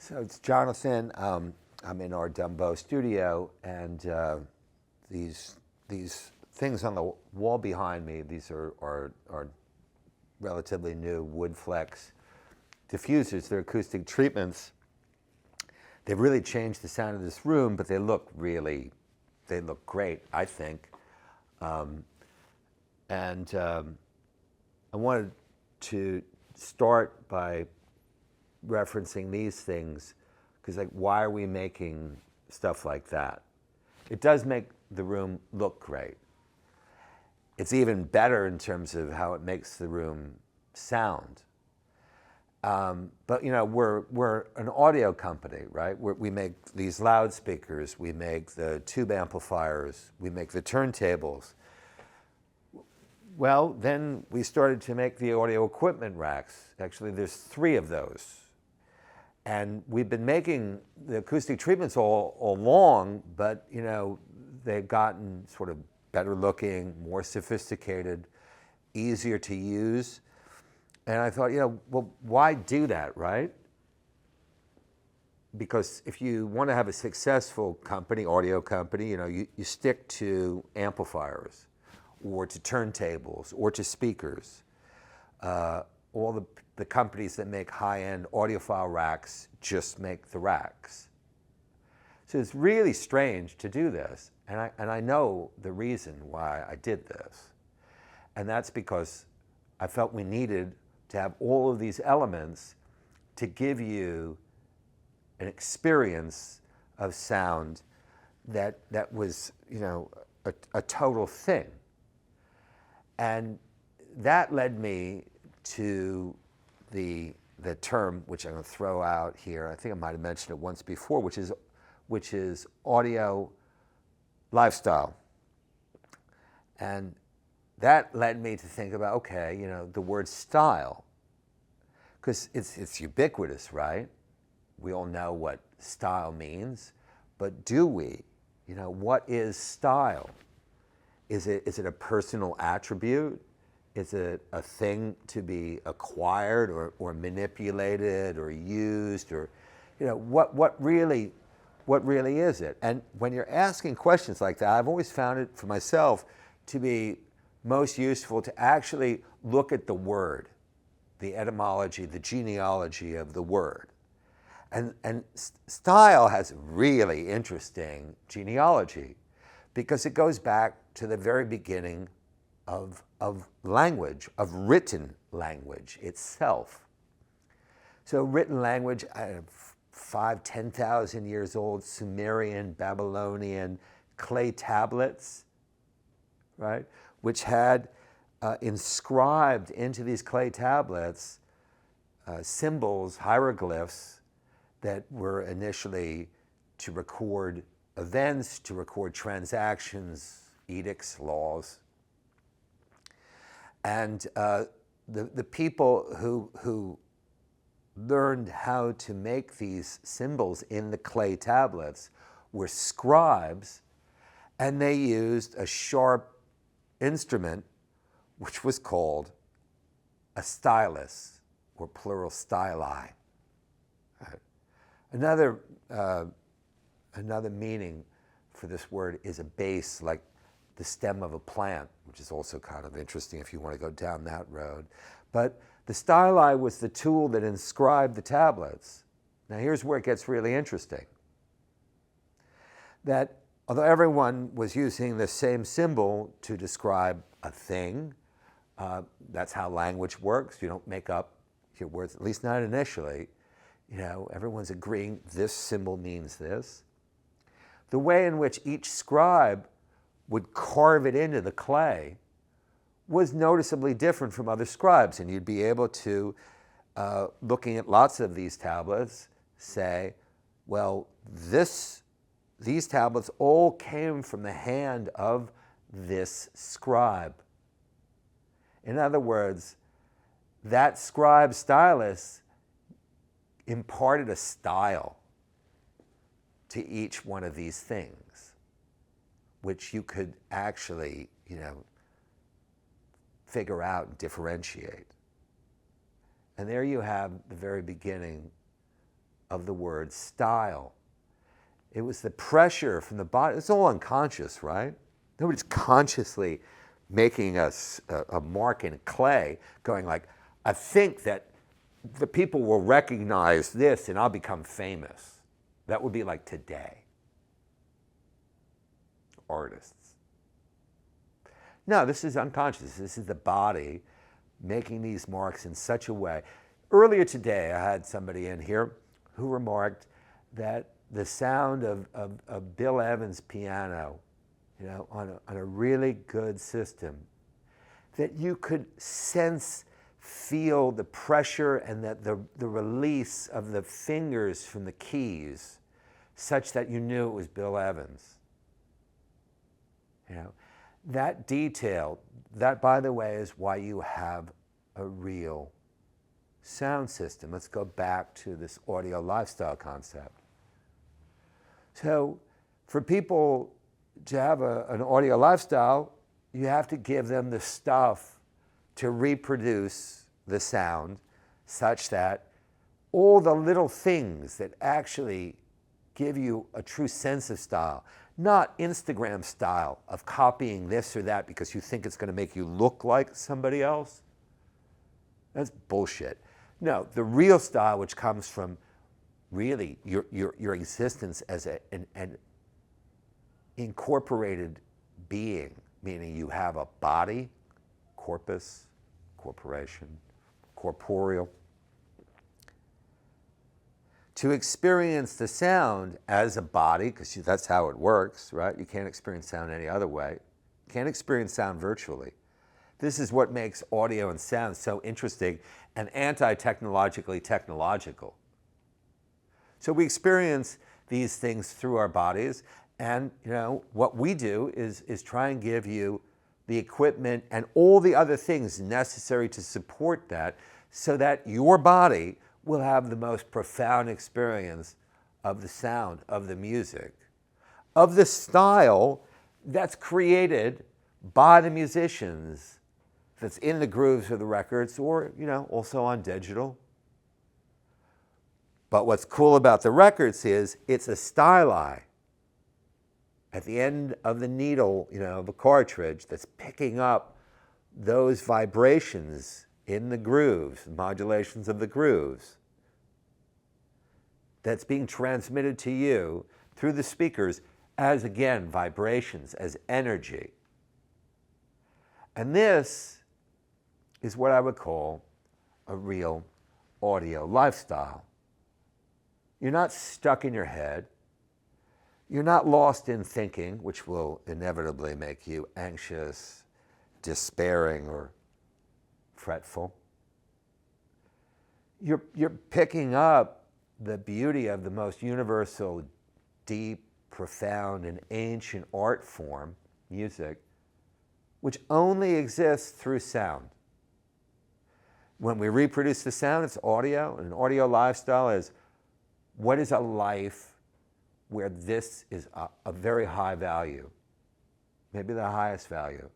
So it's Jonathan. I'm in our Dumbo studio, and these things on the wall behind me. These are relatively new wood flex diffusers. They're acoustic treatments. They've really changed the sound of this room, but they look great, I think. And I wanted to start by referencing these things, because why are we making stuff like that? It does make the room look great. It's even better in terms of how it makes the room sound. But we're an audio company, right? We make these loudspeakers, we make the tube amplifiers, we make the turntables. Well, then we started to make the audio equipment racks. Actually, there's 3 of those. And we've been making the acoustic treatments all along, but they've gotten sort of better looking, more sophisticated, easier to use. And I thought, well, why do that, right? Because if you want to have a successful company, audio company, you stick to amplifiers or to turntables or to speakers. All the companies that make high-end audiophile racks just make the racks. So it's really strange to do this, and I know the reason why I did this. And that's because I felt we needed to have all of these elements to give you an experience of sound that was, a total thing. And that led me to the term, which I'm going to throw out here. I think I might have mentioned it once before, which is audio lifestyle. And that led me to think about, okay, the word style, because it's ubiquitous, right? We all know what style means, but do we? What is style? Is it a personal attribute? Is it a thing to be acquired or manipulated or used, or what really is it? And when you're asking questions like that, I've always found it for myself to be most useful to actually look at the word, the etymology, the genealogy of the word. And style has really interesting genealogy, because it goes back to the very beginning of language, of written language itself. So written language, 5,000, 10,000 years old, Sumerian, Babylonian clay tablets, right? Which had inscribed into these clay tablets symbols, hieroglyphs that were initially to record events, to record transactions, edicts, laws. And the people who learned how to make these symbols in the clay tablets were scribes, and they used a sharp instrument which was called a stylus, or plural styli. Another meaning for this word is a base, like the stem of a plant, which is also kind of interesting if you want to go down that road. But the styli was the tool that inscribed the tablets. Now here's where it gets really interesting. That although everyone was using the same symbol to describe a thing, that's how language works. You don't make up your words, at least not initially. Everyone's agreeing this symbol means this. The way in which each scribe would carve it into the clay was noticeably different from other scribes. And you'd be able to, looking at lots of these tablets, say, well, these tablets all came from the hand of this scribe. In other words, that scribe stylus imparted a style to each one of these things, which you could actually, figure out and differentiate. And there you have the very beginning of the word style. It was the pressure from the body. It's all unconscious, right? Nobody's consciously making a mark in clay going like, I think that the people will recognize this and I'll become famous. That would be like today. Artists. No, this is unconscious. This is the body making these marks in such a way. Earlier today, I had somebody in here who remarked that the sound of Bill Evans' piano, you know, on a really good system, that you could sense, feel the pressure and that the release of the fingers from the keys such that you knew it was Bill Evans. You know, that detail, that, by the way, is why you have a real sound system. Let's go back to this audio lifestyle concept. So for people to have an audio lifestyle, you have to give them the stuff to reproduce the sound such that all the little things that actually give you a true sense of style, not Instagram style of copying this or that because you think it's going to make you look like somebody else. That's bullshit. No, the real style, which comes from really your existence as an incorporated being, meaning you have a body, corpus, corporation, corporeal. To experience the sound as a body, because that's how it works, right? You can't experience sound any other way. You can't experience sound virtually. This is what makes audio and sound so interesting and anti-technologically technological. So we experience these things through our bodies, and you know what we do is try and give you the equipment and all the other things necessary to support that so that your body will have the most profound experience of the sound, of the music, of the style that's created by the musicians, that's in the grooves of the records or, you know, also on digital. But what's cool about the records is it's a styli at the end of the needle, you know, the cartridge that's picking up those vibrations in the grooves, modulations of the grooves, that's being transmitted to you through the speakers as, again, vibrations, as energy. And this is what I would call a real audio lifestyle. You're not stuck in your head. You're not lost in thinking, which will inevitably make you anxious, despairing, or fretful. You're picking up the beauty of the most universal, deep, profound, and ancient art form, music, which only exists through sound. When we reproduce the sound, it's audio, and an audio lifestyle is what is a life where this is a very high value, maybe the highest value,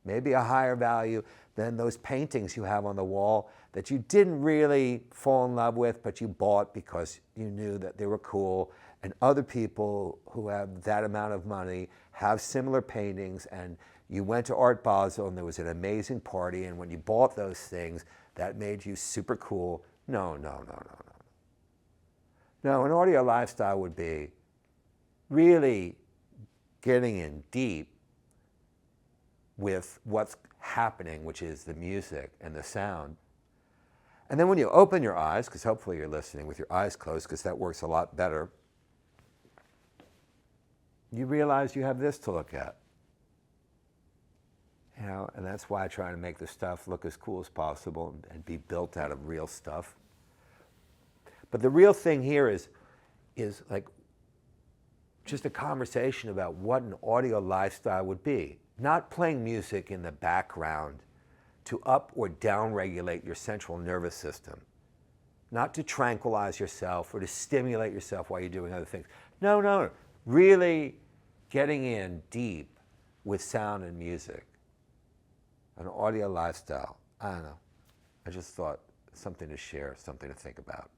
maybe a higher value than those paintings you have on the wall that you didn't really fall in love with, but you bought because you knew that they were cool, and other people who have that amount of money have similar paintings, and you went to Art Basel and there was an amazing party, and when you bought those things, that made you super cool. No. No, an audio lifestyle would be really getting in deep with what's happening, which is the music and the sound. And then when you open your eyes, because hopefully you're listening with your eyes closed, because that works a lot better, you realize you have this to look at. You know, and that's why I try to make the stuff look as cool as possible and be built out of real stuff. But the real thing here is like just a conversation about what an audio lifestyle would be. Not playing music in the background to up or down regulate your central nervous system. Not to tranquilize yourself or to stimulate yourself while you're doing other things. No. Really getting in deep with sound and music. An audio lifestyle. I don't know. I just thought something to share, something to think about.